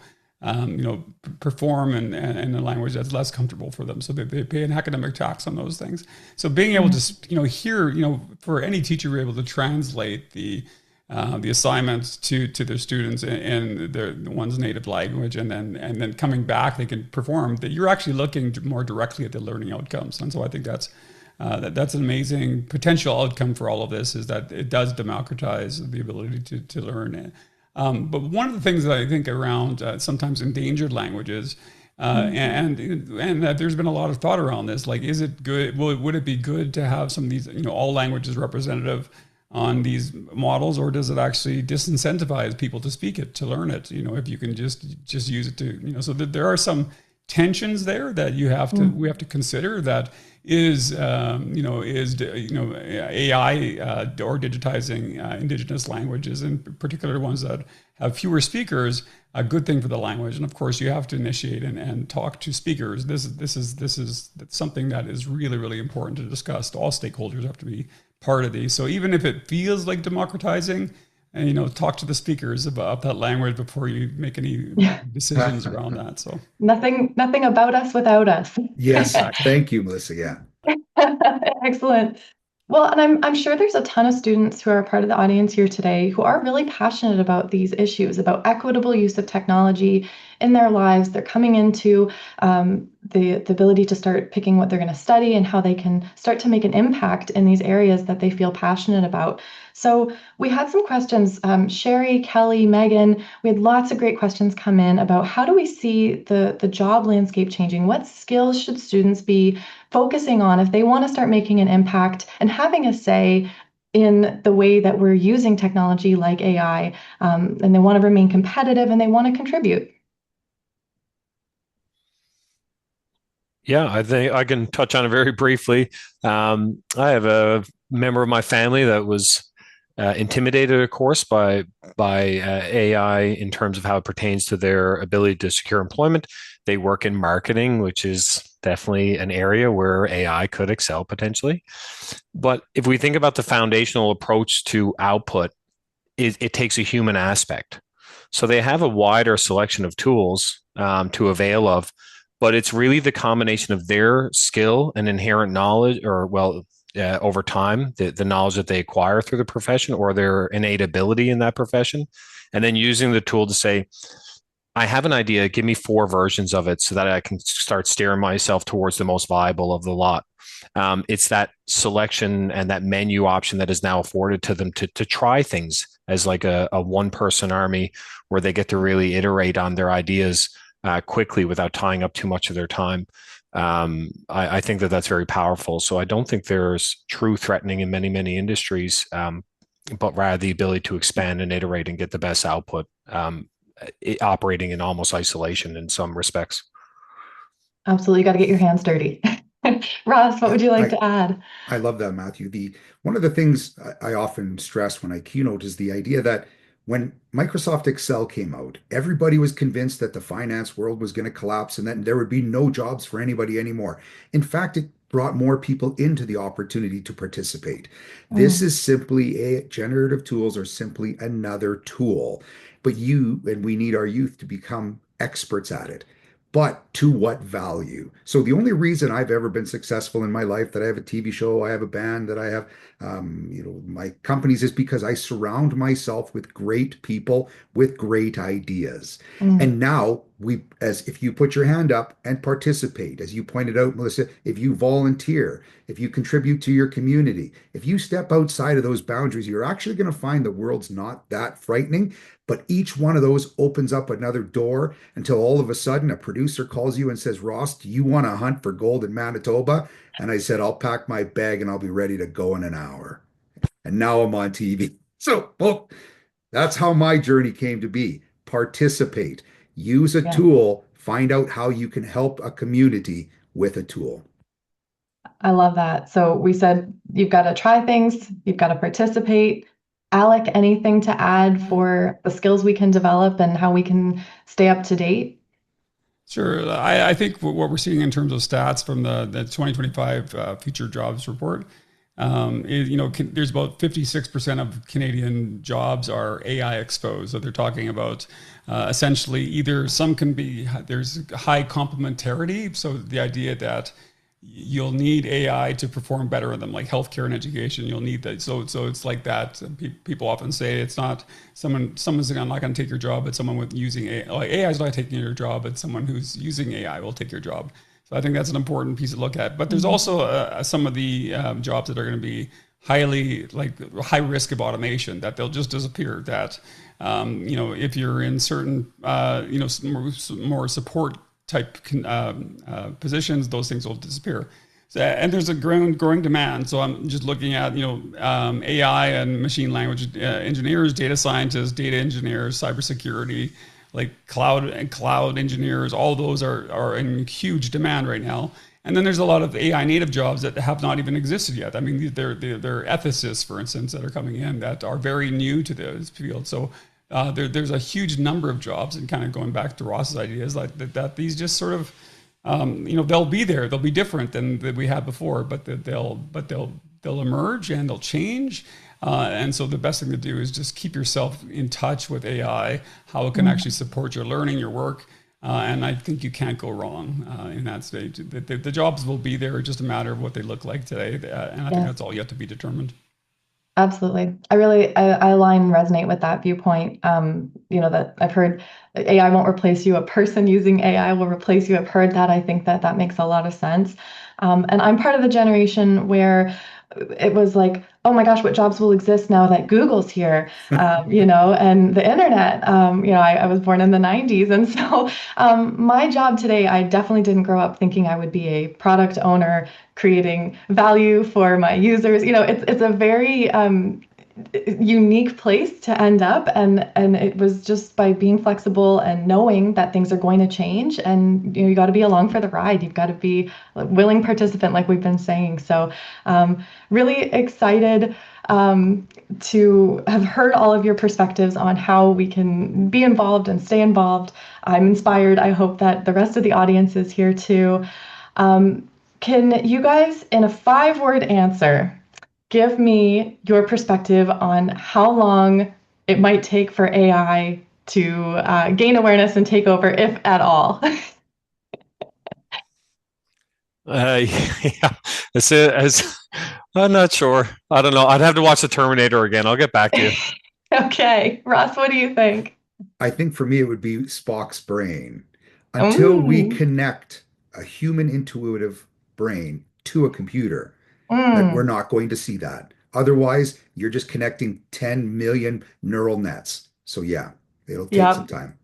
perform in a language that's less comfortable for them. So they pay an academic tax on those things. So being able to hear for any teacher, we're able to translate the assignments to their students in one's native language, and then coming back, they can perform. That you're actually looking more directly at the learning outcomes, and so I think that's an amazing potential outcome for all of this, is that it does democratize the ability to learn. But one of the things that I think around sometimes endangered languages, and there's been a lot of thought around this, like, is it good? Would it be good to have some of these all languages representative on these models, or does it actually disincentivize people to speak it, to learn it? If you can just use it to, so that there are some tensions there that we have to consider. That AI or digitizing indigenous languages, in particular ones that have fewer speakers, a good thing for the language. And of course, you have to initiate and talk to speakers. This is something that is really, really important to discuss. All stakeholders have to be part of these. So even if it feels like democratizing, and talk to the speakers about that language before you make any decisions around that. So nothing about us without us. Yes, thank you, Melissa. Yeah. Excellent. Well, and I'm sure there's a ton of students who are part of the audience here today who are really passionate about these issues, about equitable use of technology in their lives. They're coming into the ability to start picking what they're going to study and how they can start to make an impact in these areas that they feel passionate about. So we had some questions. Sherry, Kelly, Megan, we had lots of great questions come in about how do we see the job landscape changing? What skills should students be focusing on if they want to start making an impact and having a say in the way that we're using technology like AI, and they want to remain competitive and they want to contribute? Yeah, I think I can touch on it very briefly. I have a member of my family that was intimidated, of course, by AI in terms of how it pertains to their ability to secure employment. They work in marketing, which is definitely an area where AI could excel potentially. But if we think about the foundational approach to output, it takes a human aspect. So they have a wider selection of tools to avail of, but it's really the combination of their skill and inherent knowledge, or over time, the knowledge that they acquire through the profession or their innate ability in that profession, and then using the tool to say, I have an idea, give me 4 versions of it so that I can start steering myself towards the most viable of the lot. It's that selection and that menu option that is now afforded to them to try things as like a one-person army where they get to really iterate on their ideas quickly without tying up too much of their time. I think that's very powerful. So I don't think there's true threatening in many, many industries, but rather the ability to expand and iterate and get the best output, operating in almost isolation in some respects. Absolutely, got to get your hands dirty. Ross, what would you like to add? I love that, Matthew. One of the things I often stress when I keynote is the idea that when Microsoft Excel came out, everybody was convinced that the finance world was going to collapse and that there would be no jobs for anybody anymore. In fact, it brought more people into the opportunity to participate. This is simply generative tools are simply another tool, but we need our youth to become experts at it. But to what value? So the only reason I've ever been successful in my life, that I have a TV show, I have a band, that I have, my companies, is because I surround myself with great people with great ideas. And now if you put your hand up and participate, as you pointed out, Melissa, if you volunteer, if you contribute to your community, if you step outside of those boundaries, you're actually going to find the world's not that frightening. But each one of those opens up another door until all of a sudden a producer calls you and says, Ross, do you want to hunt for gold in Manitoba? And I said, I'll pack my bag and I'll be ready to go in an hour. And now I'm on TV. So, well, that's how my journey came to be. Participate, use a tool, find out how you can help a community with a tool. I love that. So we said you've got to try things, you've got to participate. Alec, anything to add for the skills we can develop and how we can stay up to date? Sure. I think what we're seeing in terms of stats from the 2025 Future Jobs Report is, there's about 56% of Canadian jobs are AI exposed. So they're talking about essentially either there's high complementarity. So the idea that you'll need AI to perform better in them, like healthcare and education. You'll need that. So it's like that. People often say it's not someone's not going to take your job, but someone with using AI. Like AI is not taking your job, but someone who's using AI will take your job. So I think that's an important piece to look at. But there's also some of the jobs that are going to be high risk of automation, that they'll just disappear. That if you're in certain more support type positions, those things will disappear. So, and there's a growing demand. So I'm just looking at AI and machine language engineers, data scientists, data engineers, cybersecurity, like cloud engineers. All those are in huge demand right now. And then there's a lot of AI native jobs that have not even existed yet. I mean, they're ethicists, for instance, that are coming in that are very new to this field. So there's a huge number of jobs, and kind of going back to Ross's ideas, like that these just sort of, they'll be there. They'll be different than we had before, but they'll emerge and they'll change. And so the best thing to do is just keep yourself in touch with AI, how it can actually support your learning, your work. And I think you can't go wrong in that stage. The jobs will be there, just a matter of what they look like today. And I think that's all yet to be determined. Absolutely. I align and resonate with that viewpoint. That I've heard AI won't replace you. A person using AI will replace you. I've heard that. I think that makes a lot of sense. And I'm part of the generation where it was like, oh my gosh, what jobs will exist now that Google's here, and the internet. I was born in the 90s. And so my job today, I definitely didn't grow up thinking I would be a product owner creating value for my users. It's a very unique place to end up, and it was just by being flexible and knowing that things are going to change, and you got to be along for the ride. You've got to be a willing participant, like we've been saying. So really excited to have heard all of your perspectives on how we can be involved and stay involved. I'm inspired. I hope that the rest of the audience is here too. Can you guys, in a 5-word answer, give me your perspective on how long it might take for AI to gain awareness and take over, if at all? Yeah, I'm not sure. I don't know. I'd have to watch The Terminator again. I'll get back to you. Okay. Ross, what do you think? I think for me, it would be Spock's brain. Until we connect a human intuitive brain to a computer, that we're not going to see that. Otherwise, you're just connecting 10 million neural nets. So yeah, it'll take some time.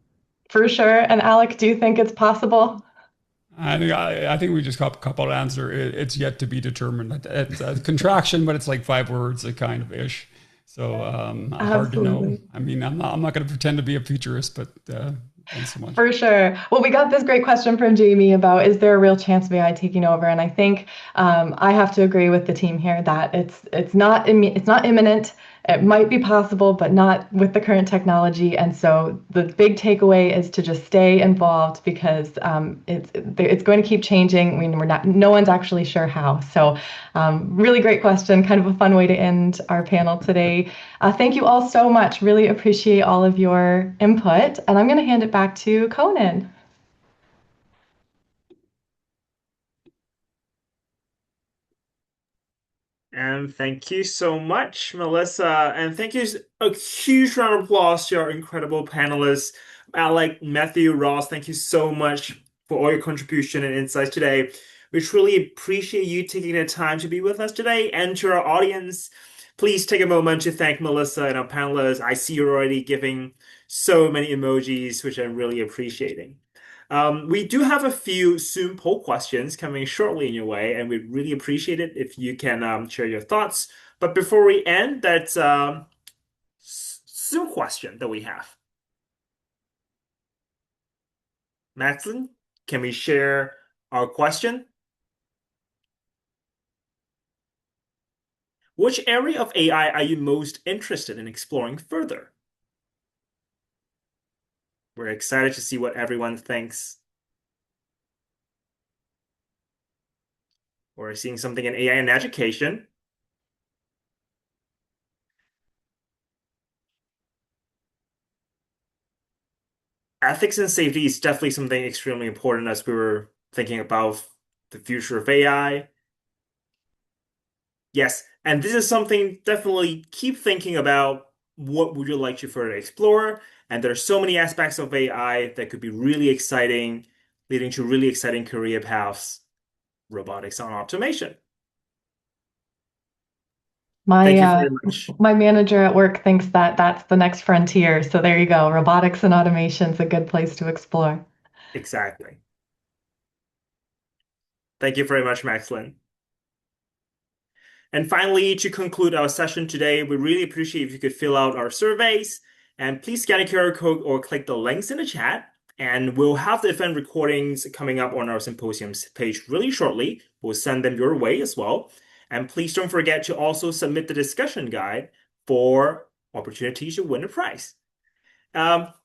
For sure. And Alec, do you think it's possible? I think we just got a couple of answer. It's yet to be determined. It's a contraction, but it's like 5 words, a kind of ish. So hard to know. I mean, I'm not going to pretend to be a futurist, but thanks so much. For sure. Well, we got this great question from Jamie about, is there a real chance of AI taking over? And I think I have to agree with the team here that it's not imminent. It might be possible, but not with the current technology. And so the big takeaway is to just stay involved, because it's going to keep changing. I mean, no one's actually sure how. So really great question, kind of a fun way to end our panel today. Thank you all so much. Really appreciate all of your input. And I'm going to hand it back to Conan. And thank you so much, Melissa. And thank you, a huge round of applause to our incredible panelists, Alec, Matthew, Ross. Thank you so much for all your contribution and insights today. We truly appreciate you taking the time to be with us today. And to our audience, please take a moment to thank Melissa and our panelists. I see you're already giving so many emojis, which I'm really appreciating. We do have a few Zoom poll questions coming shortly in your way, and we'd really appreciate it if you can share your thoughts. But before we end, that's Zoom question that we have. Maxine, can we share our question? Which area of AI are you most interested in exploring further? We're excited to see what everyone thinks. We're seeing something in AI in education. Ethics and safety is definitely something extremely important as we were thinking about the future of AI. Yes, and this is something definitely keep thinking about. What would you like to further explore? And there are so many aspects of AI that could be really exciting, leading to really exciting career paths, robotics and automation. Thank you very much. My manager at work thinks that that's the next frontier. So there you go. Robotics and automation is a good place to explore. Exactly. Thank you very much, Maxine. And finally, to conclude our session today, we really appreciate if you could fill out our surveys, and please scan a QR code or click the links in the chat. And we'll have the event recordings coming up on our symposiums page really shortly. We'll send them your way as well. And please don't forget to also submit the discussion guide for opportunities to win a prize.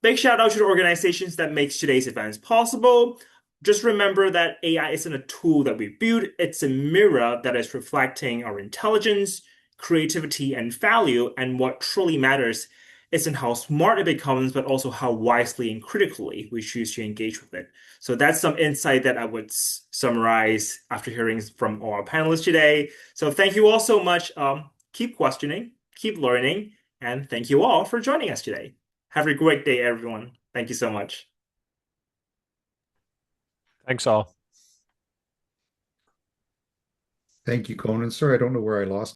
Big shout out to the organizations that makes today's events possible. Just remember that AI isn't a tool that we build, it's a mirror that is reflecting our intelligence, creativity, and value. And what truly matters isn't how smart it becomes, but also how wisely and critically we choose to engage with it. So that's some insight that I would summarize after hearing from all our panelists today. So thank you all so much. Keep questioning, keep learning, and thank you all for joining us today. Have a great day, everyone. Thank you so much. Thanks all. Thank you, Conan. Sorry, I don't know where I lost